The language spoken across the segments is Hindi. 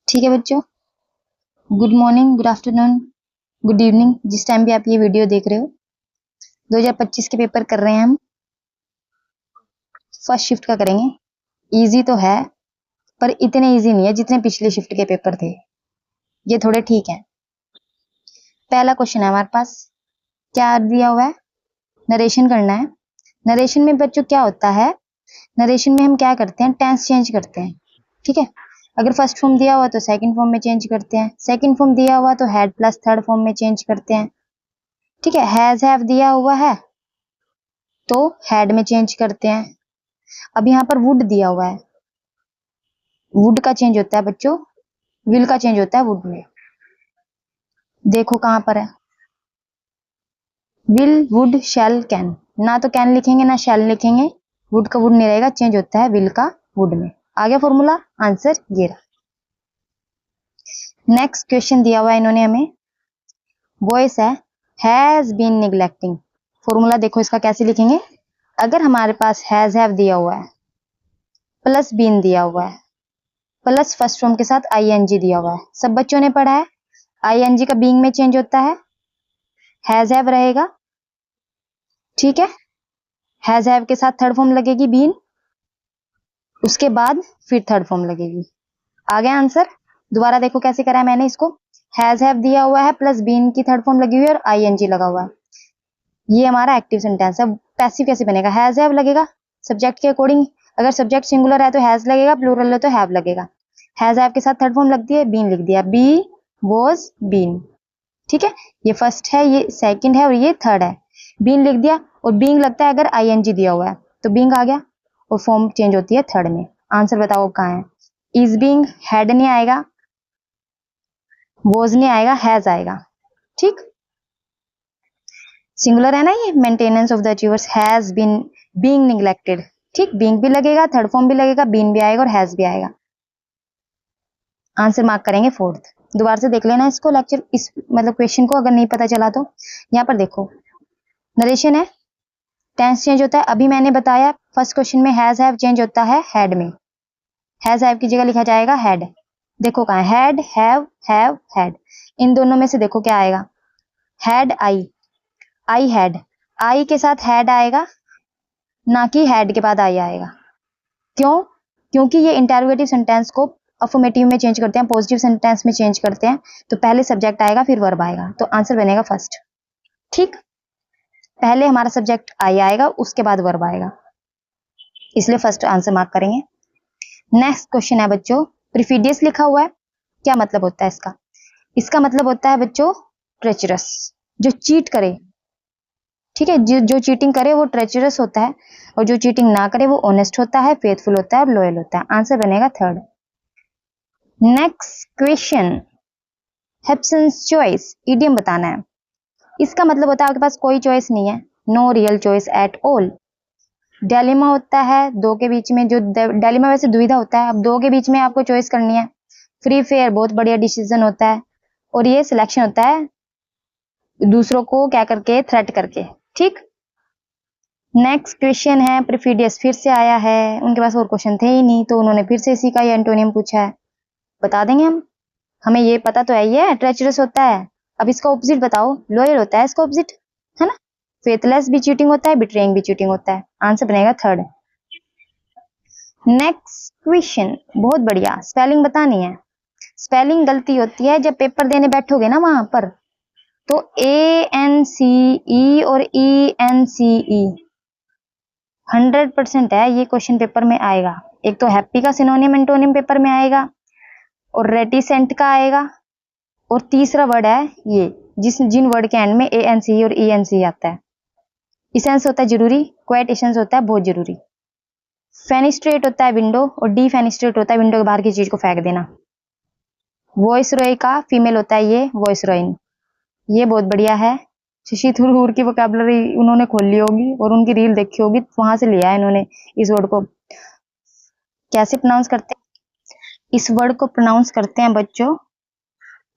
ठीक है बच्चों, good morning, good afternoon, good evening, जिस टाइम भी आप ये वीडियो देख रहे हो। 2025 के पेपर कर रहे हैं हम। फर्स्ट शिफ्ट का करेंगे। इजी तो है पर इतने इजी नहीं है जितने पिछले शिफ्ट के पेपर थे। ये थोड़े ठीक हैं। पहला क्वेश्चन है हमारे पास, क्या दिया हुआ है, नरेशन करना है। नरेशन में बच्चों क्या होता है, नरेशन में हम क्या करते हैं, टेंस चेंज करते हैं। ठीक है, अगर फर्स्ट फॉर्म दिया हुआ तो सेकंड फॉर्म में चेंज करते हैं, सेकंड फॉर्म दिया हुआ तो हैड प्लस थर्ड फॉर्म में चेंज करते हैं। ठीक है, हैज हैव दिया हुआ है तो हैड में चेंज करते हैं। अब यहाँ पर वुड दिया हुआ है, वुड का चेंज होता है बच्चों, विल का चेंज होता है वुड में। देखो कहां पर है, विल वुड शैल कैन, ना तो कैन लिखेंगे ना शैल लिखेंगे, वुड का वुड नहीं रहेगा, चेंज होता है विल का वुड में। आ गया फॉर्मूला, आंसर ये रहा। नेक्स्ट क्वेश्चन दिया हुआ है इन्होंने हमें, वॉइस है हैज बीन निग्लेक्टिंग। फॉर्मूला देखो इसका कैसे लिखेंगे। अगर हमारे पास हैज हैव दिया हुआ है प्लस बीन दिया हुआ है प्लस फर्स्ट फॉर्म के साथ आईएनजी दिया हुआ है, सब बच्चों ने पढ़ा है, आईएनजी का बीइंग में चेंज होता है, हैज हैव रहेगा। ठीक है, हैज हैव के साथ थर्ड फॉर्म लगेगी बीन, उसके बाद फिर थर्ड फॉर्म लगेगी। आ गया आंसर। दोबारा देखो कैसे करा है मैंने इसको, हैज हैव दिया हुआ है प्लस बीन की थर्ड फॉर्म लगी हुई है और आईएनजी लगा हुआ है। ये हमारा एक्टिव सेंटेंस है। पैसिव कैसे बनेगा, हैज हैव लगेगा सब्जेक्ट के अकॉर्डिंग, अगर सब्जेक्ट सिंगुलर है तो हैज लगेगा, प्लूरल है तो हैव लगेगा। हैज हैव के साथ थर्ड फॉर्म लगती है, बीन लिख दिया, बी वॉज बीन। ठीक है, ये फर्स्ट है, ये सेकंड है और ये थर्ड है। बीन लिख दिया और बीइंग लगता है अगर आईएनजी दिया हुआ है तो बीइंग आ गया और फॉर्म चेंज होती है थर्ड में। आंसर बताओ कहाँ है, इज बीइंग, हैड नहीं आएगा, वॉज नहीं आएगा, हैज आएगा। ठीक, सिंगुलर है ना ये, maintenance of the achievers, has been, being neglected. ठीक, बीइंग भी लगेगा, थर्ड फॉर्म भी लगेगा, बीन भी आएगा और हैज भी आएगा। आंसर मार्क करेंगे फोर्थ। दोबारा से देख लेना इसको लेक्चर, इस मतलब क्वेश्चन को, अगर नहीं पता चला तो। यहाँ पर देखो नरेशन है, टेंस चेंज होता है, अभी मैंने बताया फर्स्ट क्वेश्चन में हैज हैव चेंज होता है हैड में, हैज हैव की जगह लिखा जाएगा हैड। देखो कहाँ है, हैड हैव हैड, इन दोनों में से देखो क्या आएगा, हैड आई हैड, आई के साथ हैड आएगा ना कि हैड के बाद आई आएगा। क्यों, क्योंकि ये इंटरोगेटिव सेंटेंस को अफर्मेटिव में चेंज करते हैं, पॉजिटिव सेंटेंस में चेंज करते हैं, तो पहले सब्जेक्ट आएगा फिर वर्ब आएगा, तो आंसर बनेगा फर्स्ट। ठीक, पहले हमारा सब्जेक्ट आई आएगा उसके बाद वर्ब आएगा, इसलिए फर्स्ट आंसर मार्क करेंगे। नेक्स्ट क्वेश्चन है बच्चों, प्रीफिडियस लिखा हुआ है, क्या मतलब होता है इसका, इसका मतलब होता है बच्चों ट्रेचरस, जो चीट करे। ठीक है, जो चीटिंग करे वो ट्रेचरस होता है, और जो चीटिंग ना करे वो ऑनेस्ट होता है, फेथफुल होता है और लॉयल होता है। आंसर बनेगा third. Next question, Hobson's choice, idiom बताना है। इसका मतलब होता है आपके पास कोई चॉइस नहीं है, no real choice at all. Dilemma होता है दो के बीच में, जो डायलेमा वैसे दुविधा होता है, अब दो के बीच में आपको चॉइस करनी है। फ्री फेयर बहुत बढ़िया डिसीजन होता है, और ये सिलेक्शन होता है दूसरों को क्या करके, थ्रेट करके। ठीक, नेक्स्ट क्वेश्चन है प्रीफिडियस, फिर से आया है, उनके पास और क्वेश्चन थे ही नहीं तो उन्होंने फिर से इसी का ये एंटोनियम पूछा है, बता देंगे हम, हमें ये पता तो है, ये ट्रेचरस होता है। अब इसका ऑपोजिट बताओ, लॉयल होता है इसका ऑपोजिट, है ना, फेथलेस भी चीटिंग होता है, बिट्रेइंग भी चीटिंग होता है। आंसर बनेगा थर्ड। नेक्स्ट क्वेश्चन, बहुत बढ़िया, स्पेलिंग बतानी है। स्पेलिंग गलती होती है जब पेपर देने बैठोगे ना वहां पर, तो ANCE और ENCE 100% है, ये क्वेश्चन पेपर में आएगा। एक तो हैप्पी का सिनोनिम एंटोनिम पेपर में आएगा, और रेटिसेंट का आएगा, और तीसरा वर्ड है ये, जिन वर्ड के एंड में ANC और ENC आता है। इसेंस होता है जरूरी, क्वाइट इसेंस होता है बहुत जरूरी। फेनिस्ट्रेट होता है विंडो, और डी फेनिस्ट्रेट होता है विंडो के बाहर की चीज को फेंक देना। वॉइस रॉय का फीमेल होता है ये वॉइस रॉइन, ये बहुत बढ़िया है। शशि थरूर की वोकैबुलरी उन्होंने खोल ली होगी और उनकी रील देखी होगी, वहां से लिया है इन्होंने इस वर्ड को। कैसे प्रोनाउंस करते हैं इस वर्ड को, प्रोनाउंस करते हैं बच्चों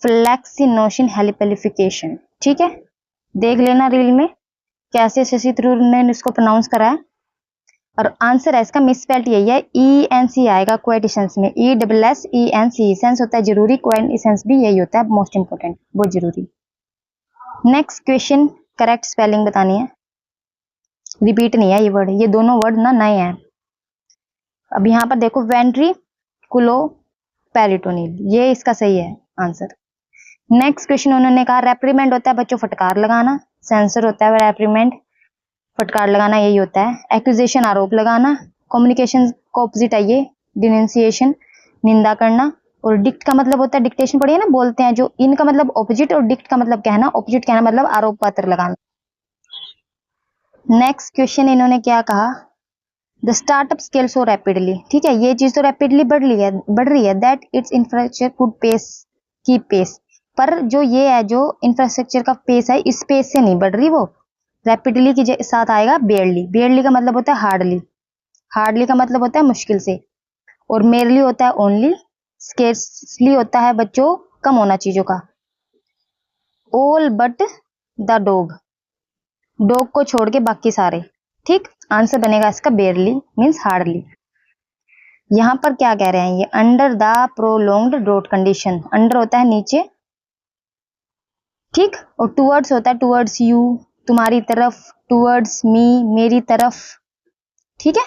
फ्लैक्सिनोशन हेलिपेलिफिकेशन। ठीक है, देख लेना रील में कैसे शशि थरूर ने इसको प्रोनाउंस करा है। और आंसर है इसका मिसस्पेल्ड यही है, ENC आएगा क्वेटिसेंस में, ESSENC। सेंस होता है जरूरी, क्वेटिसेंस भी यही होता है मोस्ट इंपोर्टेंट, बहुत जरूरी। नेक्स्ट क्वेश्चन, करेक्ट स्पेलिंग बतानी है, रिपीट नहीं है ये वर्ड, ये दोनों वर्ड ना नए हैं। अब यहाँ पर देखो वेंट्रिकुलोपेरिटोनियल, ये इसका सही है आंसर। नेक्स्ट क्वेश्चन उन्होंने कहा रेप्रीमेंड होता है बच्चों फटकार लगाना, सेंसर होता है रेप्रीमेंड फटकार लगाना यही होता है। एक्यूजेशन आरोप लगाना, कम्युनिकेशन का ऑपोजिट है ये डिनंसिएशन निंदा करना, और डिक्ट का मतलब होता है डिक्टेशन पढ़िए ना, बोलते हैं जो, इनका मतलब ऑपोजिट और डिक्ट का मतलब कहना, ऑपोजिट कहना मतलब आरोप पत्र लगाना। नेक्स्ट क्वेश्चन इन्होंने क्या कहा, the startup scale so rapidly, ठीक है ये चीज तो रैपिडली बढ़ रही है that its infrastructure could pace की पेस, पर जो ये है जो इंफ्रास्ट्रक्चर का पेस है इस पेस से नहीं बढ़ रही, वो रैपिडली के साथ आएगा बेयरली। बेयरली का मतलब होता है हार्डली, हार्डली का मतलब होता है मुश्किल से, और मेयरली होता है ओनली, स्केर्सली होता है बच्चों कम होना चीजों का। All but the dog, dog को छोड़ के बाकी सारे, ठीक। आंसर बनेगा इसका बेयरली मीन्स हार्डली। यहां पर क्या कह रहे हैं ये, under the prolonged drought condition, under होता है नीचे, ठीक, और टूवर्ड्स होता है टूवर्ड्स यू तुम्हारी तरफ, टूवर्ड्स मी मेरी तरफ, ठीक है,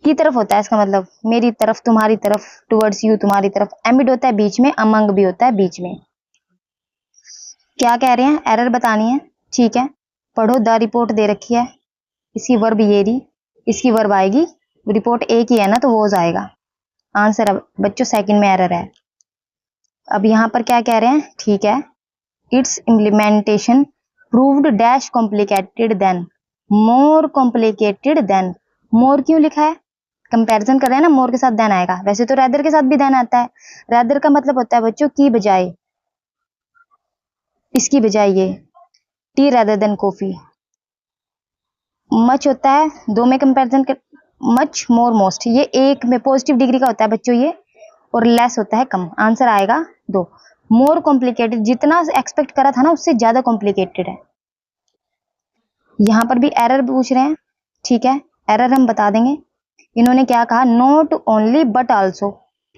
की तरफ होता है इसका मतलब मेरी तरफ तुम्हारी तरफ, टूवर्ड्स यू तुम्हारी तरफ। एमिड होता है बीच में, अमंग भी होता है बीच में। क्या कह रहे हैं, एरर बतानी है, ठीक है। पढ़ो, द रिपोर्ट दे रखी है, इसकी वर्ब ये रही, इसकी वर्ब आएगी, रिपोर्ट एक ही है ना तो वो आएगा आंसर। अब बच्चों सेकंड में एरर है। अब यहां पर क्या कह रहे हैं, ठीक है, it's implementation proved dash complicated then, more complicated then, more क्यों लिखा है, कंपैरिजन कर रहे हैं ना, मोर के साथ देन आएगा, वैसे तो रैदर के साथ भी देन आता है। रैदर का मतलब होता है बच्चों की बजाय, इसकी बजाय ये T rather than coffee. Much होता है दो में कंपैरिजन कर, मच मोर मोस्ट, ये एक में पॉजिटिव डिग्री का होता है बच्चों ये, और लेस होता है कम। आंसर आएगा दो। मोर कॉम्प्लिकेटेड, जितना एक्सपेक्ट करा था ना उससे ज्यादा कॉम्प्लिकेटेड है। यहां पर भी एरर पूछ रहे हैं, ठीक है, एरर हम बता देंगे। इन्होंने क्या कहा, नॉट ओनली बट आल्सो,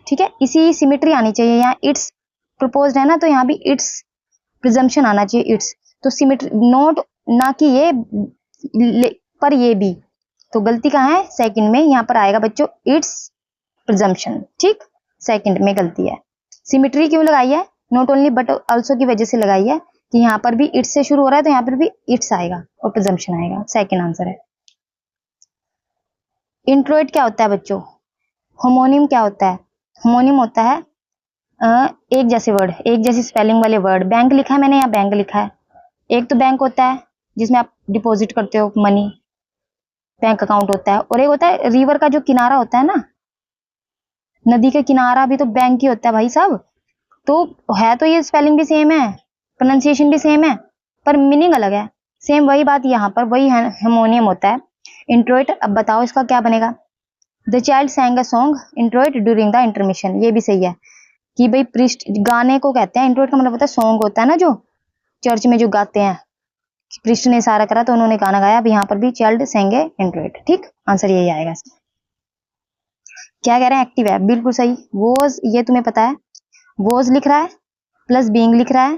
ठीक है, इसी सिमेट्री आनी चाहिए, यहाँ इट्स प्रपोज्ड है ना तो यहाँ भी इट्स प्रिजम्पशन आना चाहिए, इट्स तो सिमेट्री, नॉट ना कि ये पर ये भी, तो गलती कहाँ है, सेकंड में, यहाँ पर आएगा बच्चों इट्स प्रिजम्पशन, ठीक, सेकंड में गलती है। सिमेट्री क्यों लगाई है, नॉट ओनली बट आल्सो की वजह से लगाई है कि यहाँ पर भी इट्स से शुरू हो रहा है तो यहाँ पर भी इट्स आएगा और प्रिजम्पशन आएगा, सेकंड आंसर है। इंट्रोइट क्या होता है बच्चों, होमोनिम क्या होता है, होमोनिम होता है एक जैसे वर्ड, एक जैसी स्पेलिंग वाले वर्ड। बैंक लिखा है मैंने, यहाँ बैंक लिखा है, एक तो बैंक होता है जिसमें आप डिपॉजिट करते हो मनी, बैंक अकाउंट होता है, और एक होता है रिवर का जो किनारा होता है ना, नदी का किनारा भी तो बैंक ही होता है भाई साहब। तो है तो ये स्पेलिंग भी सेम है, प्रोनाउंसिएशन भी सेम है, पर मीनिंग अलग है। सेम वही बात यहाँ पर, वही हेमोनियम होता है। इंट्रोइट, अब बताओ इसका क्या बनेगा, the child sang a song introit during the intermission, ये भी सही है कि भाई प्रीस्ट गाने को कहते हैं, इंट्रोइट का मतलब होता है सॉन्ग होता है ना जो चर्च में जो गाते हैं, प्रीस्ट ने इशारा करा तो उन्होंने गाना गाया, अब यहाँ पर भी चाइल्ड सेंगे इंट्रोइट, ठीक, आंसर यही आएगा। क्या कह रहे हैं, एक्टिव है, बिल्कुल सही। वॉज, ये तुम्हें पता है, वॉज लिख रहा है प्लस बीइंग लिख रहा है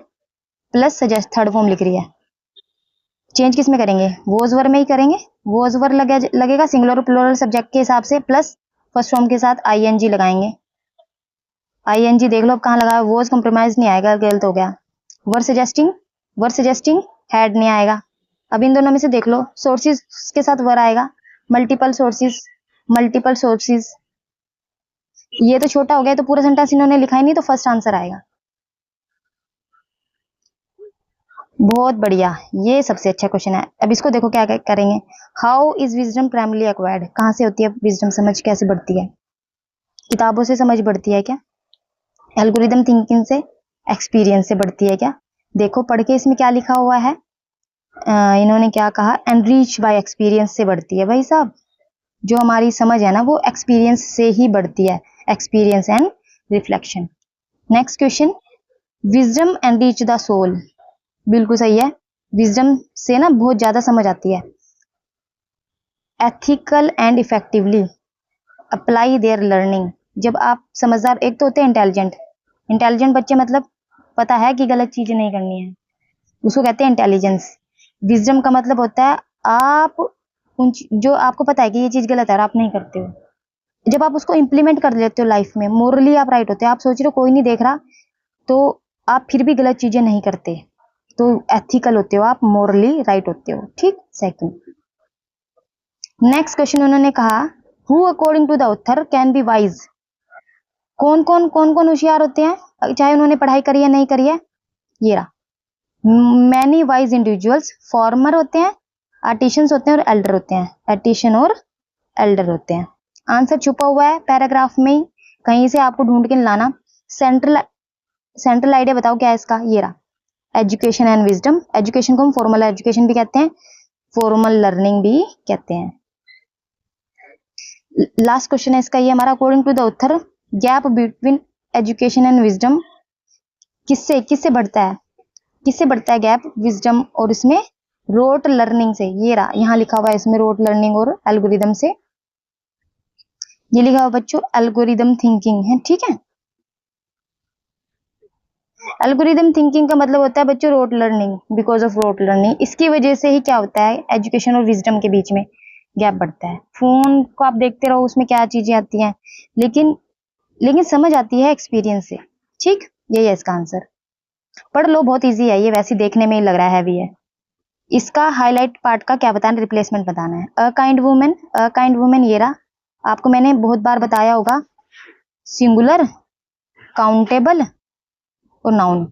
प्लस सजेस्ट, थर्ड फॉर्म लिख रही है, चेंज किस में करेंगे, वॉज वर में ही करेंगे, वॉज वर लगेगा सिंगुलर प्लूरल सब्जेक्ट के हिसाब से, प्लस फर्स्ट फॉर्म के साथ आईएनजी लगाएंगे। आईएनजी देख लो अब कहाँ लगा, वॉज कंप्रोमाइज नहीं आएगा, गलत हो गया। वर सजेस्टिंग हैड नहीं आएगा। अब इन दोनों में से देख लो, सोर्सेज के साथ वर आएगा, मल्टीपल सोर्सेज, ये तो छोटा हो गया, तो पूरा सेंटेंस इन्होंने लिखा ही नहीं, तो फर्स्ट आंसर आएगा। बहुत बढ़िया, ये सबसे अच्छा क्वेश्चन है। अब इसको देखो क्या करेंगे, how is wisdom primary acquired, कहाँ से होती है विजडम, समझ कैसे बढ़ती है, किताबों से समझ बढ़ती है क्या, एल्गोरिदम थिंकिंग से, एक्सपीरियंस से बढ़ती है क्या। देखो पढ़ के इसमें क्या लिखा हुआ है, इन्होंने क्या कहा, एनरीच बाय एक्सपीरियंस से बढ़ती है भाई साहब, जो हमारी समझ है ना वो एक्सपीरियंस से ही बढ़ती है, experience and reflection. Next question, wisdom enrich the soul, बिल्कुल सही है, विजडम से ना बहुत ज्यादा समझ आती है। Ethical and effectively apply there learning. जब आप समझदार, एक तो होते हैं इंटेलिजेंट, इंटेलिजेंट बच्चे मतलब पता है कि गलत चीजें नहीं करनी है, उसको कहते हैं इंटेलिजेंस। विजडम का मतलब होता है आप जो आपको पता है कि ये चीज गलत है और आप नहीं करते हो, जब आप उसको इम्प्लीमेंट कर लेते हो लाइफ में, मोरली आप राइट होते हो। आप सोच रहे हो कोई नहीं देख रहा तो आप फिर भी गलत चीजें नहीं करते, तो एथिकल होते हो आप, मोरली राइट होते हो। ठीक, सेकंड। नेक्स्ट क्वेश्चन उन्होंने कहा who according to the author can be wise. कौन कौन होशियार होते हैं, चाहे उन्होंने पढ़ाई करी है नहीं करी है। ये रहा, मैनी वाइज इंडिविजुअल्स, फॉर्मर होते हैं, आर्टिशियंस होते हैं और एल्डर होते हैं, आर्टिशियन और एल्डर होते हैं। आंसर छुपा हुआ है पैराग्राफ में ही, कहीं से आपको ढूंढ के लाना। सेंट्रल आइडिया बताओ क्या है इसका। ये रहा, एजुकेशन एंड विजडम। एजुकेशन को हम फॉर्मल एजुकेशन भी कहते हैं, फॉर्मल लर्निंग भी कहते हैं। लास्ट क्वेश्चन है इसका ये हमारा, according to the author gap between education and wisdom किससे किससे बढ़ता है, किससे बढ़ता है गैप, विजडम और इसमें रोट लर्निंग से। ये रहा, यहाँ लिखा हुआ है इसमें रोट लर्निंग और एल्गोरिदम से। ये लिखा हुआ बच्चों एल्गोरिदम थिंकिंग है, ठीक है। एल्गोरिदम थिंकिंग का मतलब होता है बच्चों rote learning, because of rote learning, इसकी वजह से ही क्या होता है एजुकेशन और विजडम के बीच में गैप बढ़ता है। फोन को आप देखते रहो, उसमें क्या चीजें आती हैं, लेकिन समझ आती है एक्सपीरियंस से। ठीक, यही है इसका आंसर। पढ़ लो, बहुत इजी है ये, वैसे देखने में ही लग रहा है हैवी है। इसका हाईलाइट पार्ट का क्या बताना, रिप्लेसमेंट बताना है। A kind women, a kind women ये रहा, आपको मैंने बहुत बार बताया होगा, सिंगुलर, काउंटेबल और नाउन।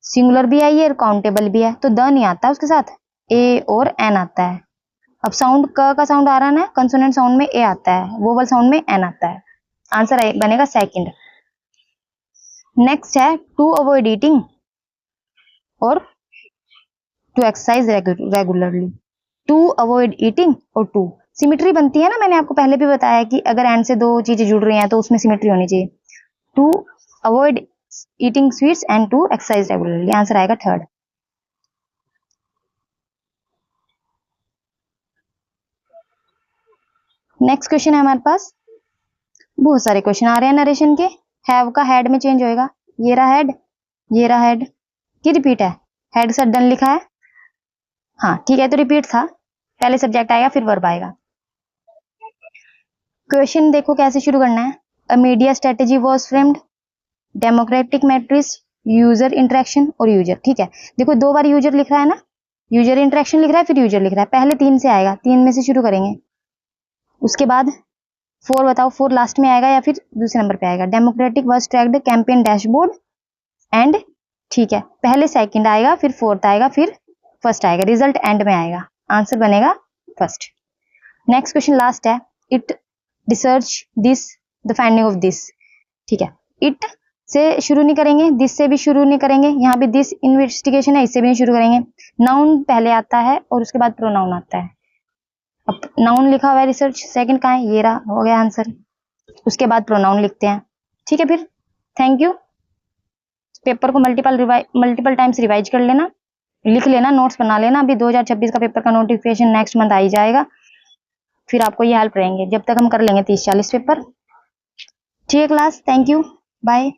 सिंगुलर भी है ये और काउंटेबल भी है, तो द नहीं आता उसके साथ, ए और एन आता है। अब साउंड क का साउंड आ रहा है ना, कंसोनेंट साउंड में ए आता है, वोवल साउंड में एन आता है। आंसर बनेगा सेकंड। नेक्स्ट है टू अवॉइड ईटिंग और to exercise regularly. To avoid eating और टू सिमिट्री बनती है ना, मैंने आपको पहले भी बताया कि अगर एंड से दो चीजें जुड़ रही हैं तो उसमें सिमिट्री होनी चाहिए। To avoid eating sweets and to exercise regularly, answer आएगा थर्ड। नेक्स्ट क्वेश्चन है हमारे पास, बहुत सारे क्वेश्चन आ रहे हैं नरेशन के। हैव का हेड में चेंज होएगा, ये रहा हेड, ये रहा हेड, की रिपीट है, हेड से डन लिखा है, हाँ ठीक है, तो रिपीट था, पहले सब्जेक्ट आएगा फिर वर्ब आएगा। क्वेश्चन देखो कैसे शुरू करना है। A media strategy was framed, democratic matrix, user interaction और यूजर। ठीक है, देखो दो बार यूजर लिख रहा है ना, यूजर इंटरेक्शन लिख रहा है फिर यूजर लिख रहा है, पहले तीन से आएगा, तीन में से शुरू करेंगे, उसके बाद फोर बताओ, फोर लास्ट में आएगा या फिर दूसरे नंबर पे आएगा। Democratic was tracked campaign dashboard and, ठीक है, पहले सेकंड आएगा फिर फोर्थ आएगा फिर फर्स्ट आएगा, रिजल्ट एंड में आएगा, आंसर बनेगा फर्स्ट। नेक्स्ट क्वेश्चन लास्ट है, it research this the finding of this. ठीक है, इट से शुरू नहीं करेंगे, दिस से भी शुरू नहीं करेंगे, यहाँ भी दिस इन्वेस्टिगेशन है इससे भी नहीं शुरू करेंगे, नाउन पहले आता है और उसके बाद प्रोनाउन आता है। अब नाउन लिखा हुआ है रिसर्च, सेकंड कहाँ है, ये रहा, हो गया आंसर, उसके बाद प्रोनाउन लिखते हैं। ठीक है, फिर थैंक यू। पेपर को मल्टीपल टाइम्स रिवाइज कर लेना, लिख लेना, नोट्स बना लेना, अभी 2026 का पेपर का नोटिफिकेशन नेक्स्ट मंथ आ ही जाएगा, फिर आपको ये हेल्प रहेंगे, जब तक हम कर लेंगे 30-40 पेपर। ठीक है क्लास, थैंक यू, बाय।